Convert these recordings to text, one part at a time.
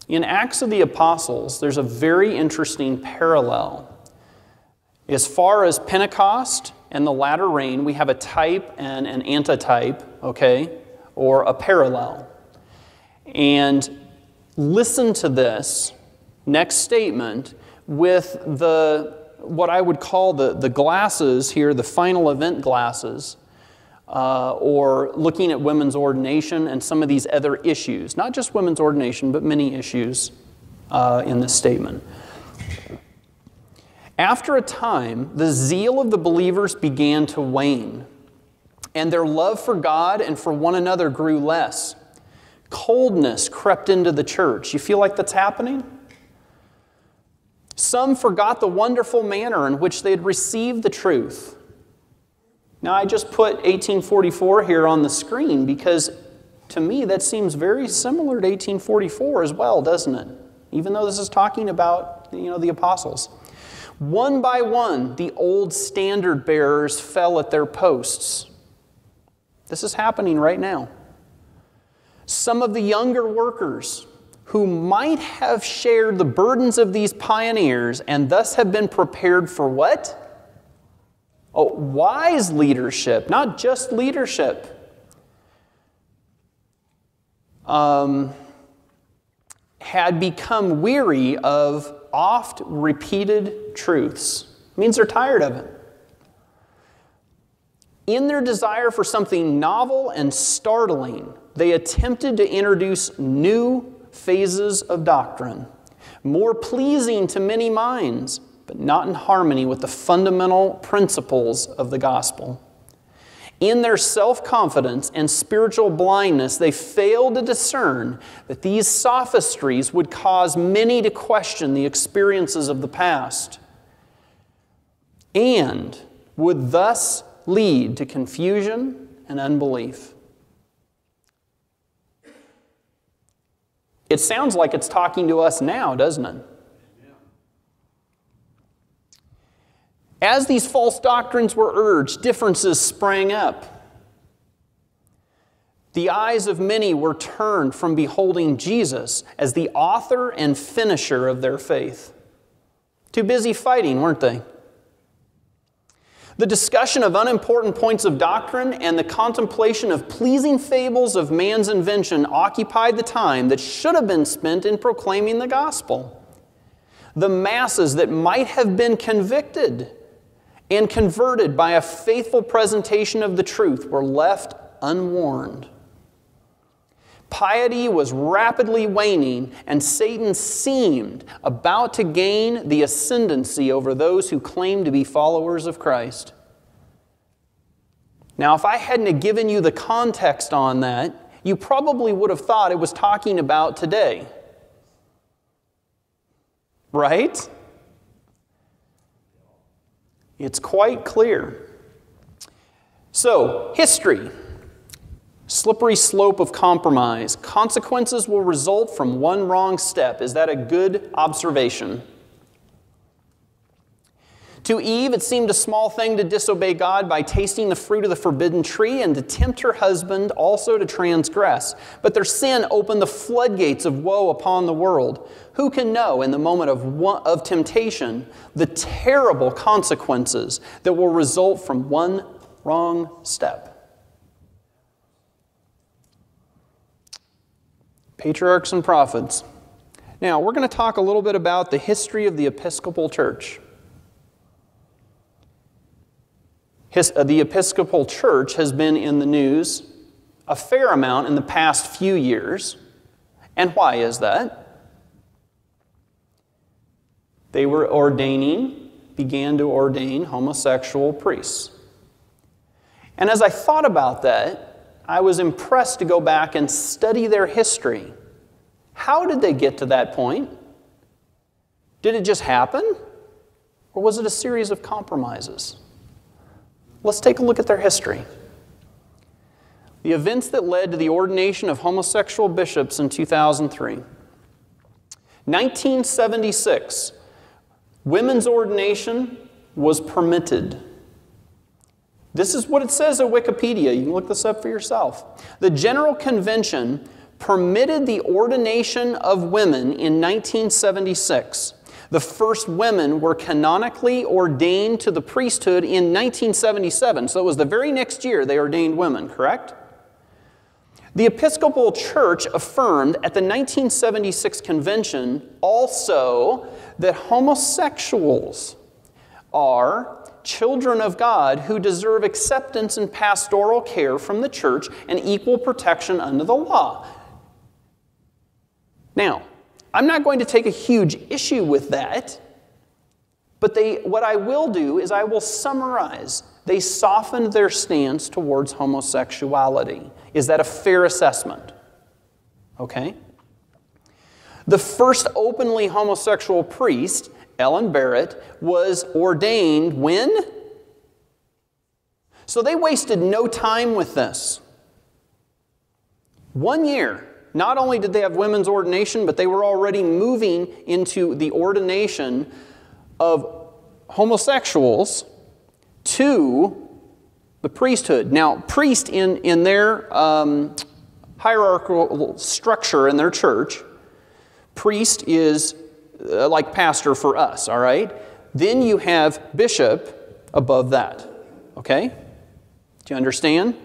In Acts of the Apostles, there's a very interesting parallel. As far as Pentecost and the latter rain, we have a type and an antitype, okay, or a parallel. And listen to this next statement with what I would call the glasses here, the final event glasses, or looking at women's ordination and some of these other issues. Not just women's ordination, but many issues in this statement. After a time, the zeal of the believers began to wane, and their love for God and for one another grew less. Coldness crept into the church. You feel like that's happening? Some forgot the wonderful manner in which they had received the truth. Now, I just put 1844 here on the screen because to me that seems very similar to 1844 as well, doesn't it? Even though this is talking about, the apostles. One by one, the old standard bearers fell at their posts. This is happening right now. Some of the younger workers who might have shared the burdens of these pioneers and thus have been prepared for what? Oh, wise leadership, not just leadership. Had become weary of oft repeated truths. It means they're tired of it. In their desire for something novel and startling, they attempted to introduce new phases of doctrine, more pleasing to many minds, but not in harmony with the fundamental principles of the gospel. In their self-confidence and spiritual blindness, they failed to discern that these sophistries would cause many to question the experiences of the past and would thus lead to confusion and unbelief. It sounds like it's talking to us now, doesn't it? As these false doctrines were urged, differences sprang up. The eyes of many were turned from beholding Jesus as the author and finisher of their faith. Too busy fighting, weren't they? The discussion of unimportant points of doctrine and the contemplation of pleasing fables of man's invention occupied the time that should have been spent in proclaiming the gospel. The masses that might have been convicted and converted by a faithful presentation of the truth were left unwarned. Piety was rapidly waning, and Satan seemed about to gain the ascendancy over those who claimed to be followers of Christ. Now, if I hadn't given you the context on that, you probably would have thought it was talking about today. Right? It's quite clear. So, history. Slippery slope of compromise. Consequences will result from one wrong step. Is that a good observation? To Eve, it seemed a small thing to disobey God by tasting the fruit of the forbidden tree and to tempt her husband also to transgress. But their sin opened the floodgates of woe upon the world. Who can know in the moment of temptation the terrible consequences that will result from one wrong step? Patriarchs and prophets. Now, we're going to talk a little bit about the history of the Episcopal Church. The Episcopal Church has been in the news a fair amount in the past few years. And why is that? They began to ordain homosexual priests. And as I thought about that, I was impressed to go back and study their history. How did they get to that point? Did it just happen? Or was it a series of compromises? Let's take a look at their history. The events that led to the ordination of homosexual bishops in 2003. 1976, women's ordination was permitted. This is what it says at Wikipedia. You can look this up for yourself. The General Convention permitted the ordination of women in 1976. The first women were canonically ordained to the priesthood in 1977. So it was the very next year they ordained women, correct? The Episcopal Church affirmed at the 1976 convention also that homosexuals are children of God who deserve acceptance and pastoral care from the church and equal protection under the law. Now, I'm not going to take a huge issue with that, but what I will do is I will summarize. They softened their stance towards homosexuality. Is that a fair assessment? Okay. The first openly homosexual priest, Ellen Barrett, was ordained when? So they wasted no time with this. 1 year. Not only did they have women's ordination, but they were already moving into the ordination of homosexuals to the priesthood. Now, priest in their hierarchical structure in their church, priest is like pastor for us, all right? Then you have bishop above that, okay? Do you understand?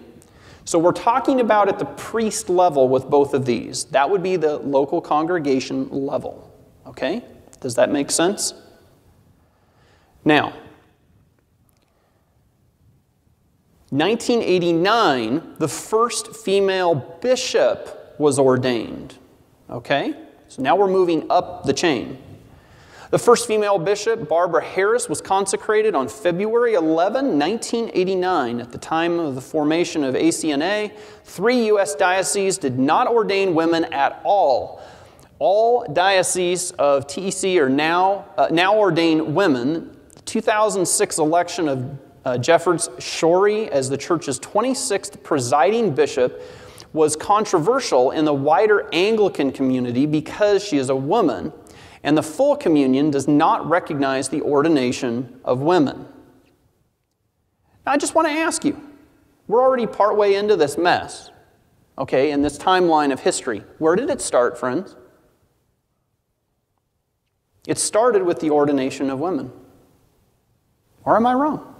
So we're talking about at the priest level with both of these. That would be the local congregation level, okay? Does that make sense? Now, 1989, the first female bishop was ordained, okay? So now we're moving up the chain. The first female bishop, Barbara Harris, was consecrated on February 11, 1989. At the time of the formation of ACNA, 3 U.S. dioceses did not ordain women at all. All dioceses of TEC are now ordain women. The 2006 election of Jeffords Shorey as the church's 26th presiding bishop was controversial in the wider Anglican community because she is a woman, and the full communion does not recognize the ordination of women. Now, I just want to ask you, we're already partway into this mess, okay, in this timeline of history. Where did it start, friends? It started with the ordination of women. Or am I wrong?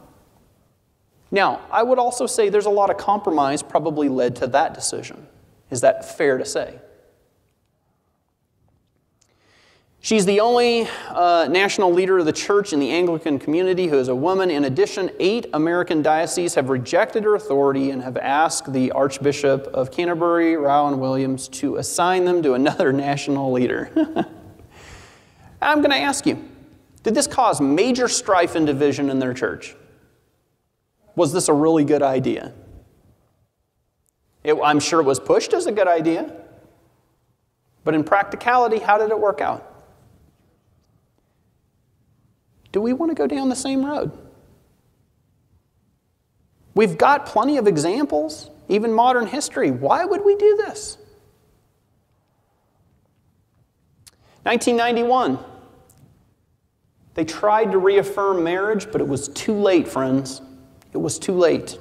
Now, I would also say there's a lot of compromise probably led to that decision. Is that fair to say? She's the only national leader of the church in the Anglican community who is a woman. In addition, 8 American dioceses have rejected her authority and have asked the Archbishop of Canterbury, Rowan Williams, to assign them to another national leader. I'm going to ask you, did this cause major strife and division in their church? Was this a really good idea? I'm sure it was pushed as a good idea. But in practicality, how did it work out? Do we want to go down the same road? We've got plenty of examples, even modern history. Why would we do this? 1991. They tried to reaffirm marriage, but it was too late, friends. It was too late.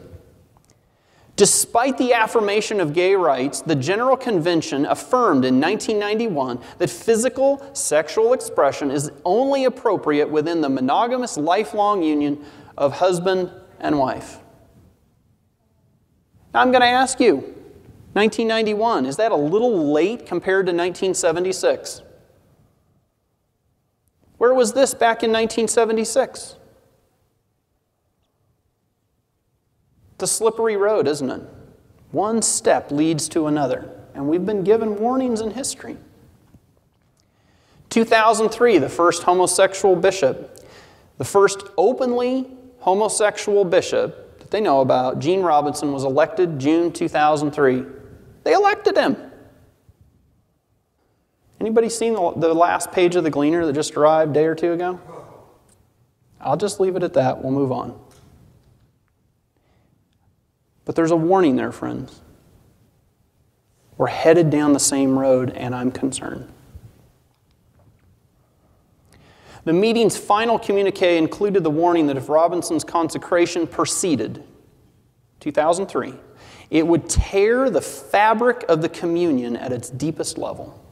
Despite the affirmation of gay rights, the General Convention affirmed in 1991 that physical sexual expression is only appropriate within the monogamous lifelong union of husband and wife. Now I'm going to ask you, 1991, is that a little late compared to 1976? Where was this back in 1976? It's a slippery road, isn't it? One step leads to another, and we've been given warnings in history. 2003, the first homosexual bishop, the first openly homosexual bishop that they know about, Gene Robinson, was elected June 2003. They elected him. Anybody seen the last page of the Gleaner that just arrived a day or two ago? I'll just leave it at that. We'll move on. But there's a warning there, friends. We're headed down the same road, and I'm concerned. The meeting's final communique included the warning that if Robinson's consecration proceeded, 2003, It would tear the fabric of the communion at its deepest level.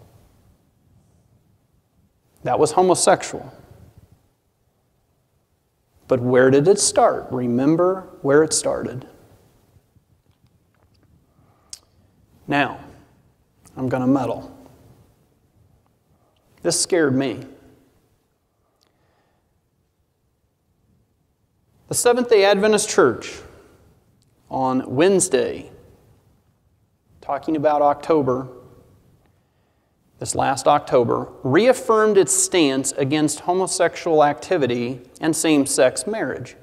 That was homosexual. But where did it start? Remember where it started. Now, I'm going to meddle. This scared me. The Seventh-day Adventist Church on Wednesday, talking about October, this last October, reaffirmed its stance against homosexual activity and same-sex marriage,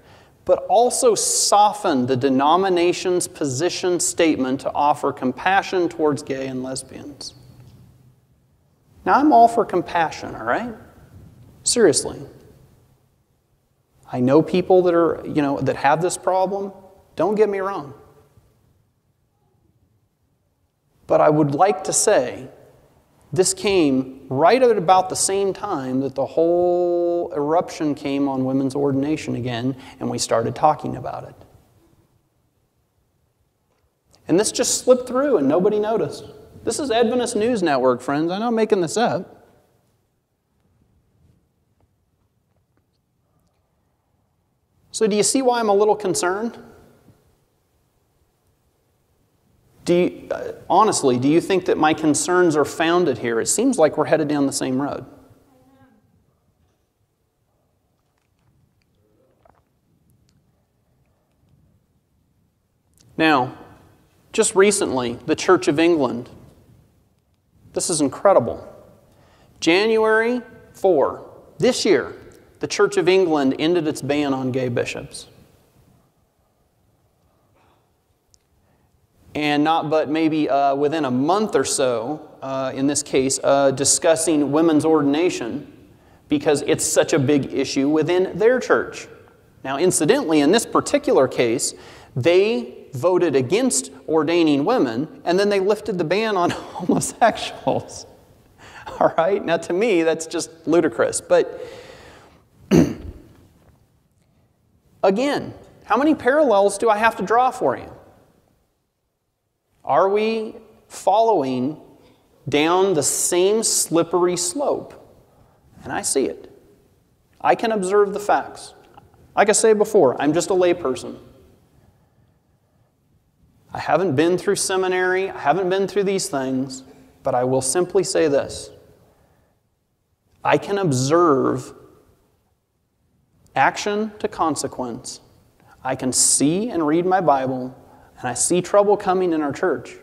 but also softened the denomination's position statement to offer compassion towards gay and lesbians. Now, I'm all for compassion, all right? Seriously. I know people that are, that have this problem. Don't get me wrong. But I would like to say this came right at about the same time that the whole eruption came on women's ordination again, and we started talking about it. And this just slipped through and nobody noticed. This is Adventist News Network, friends. I'm not making this up. So do you see why I'm a little concerned? Honestly, do you think that my concerns are founded here? It seems like we're headed down the same road. Now, just recently, the Church of England, this is incredible. January 4, this year, the Church of England ended its ban on gay bishops. And not but maybe within a month or so, in this case, discussing women's ordination because it's such a big issue within their church. Now, incidentally, in this particular case, they voted against ordaining women, and then they lifted the ban on homosexuals. All right? Now, to me, that's just ludicrous. But again, how many parallels do I have to draw for you? Are we following down the same slippery slope? And I see it. I can observe the facts. Like I said before, I'm just a layperson. I haven't been through seminary, I haven't been through these things, but I will simply say this. I can observe action to consequence. I can see and read my Bible, and I see trouble coming in our church.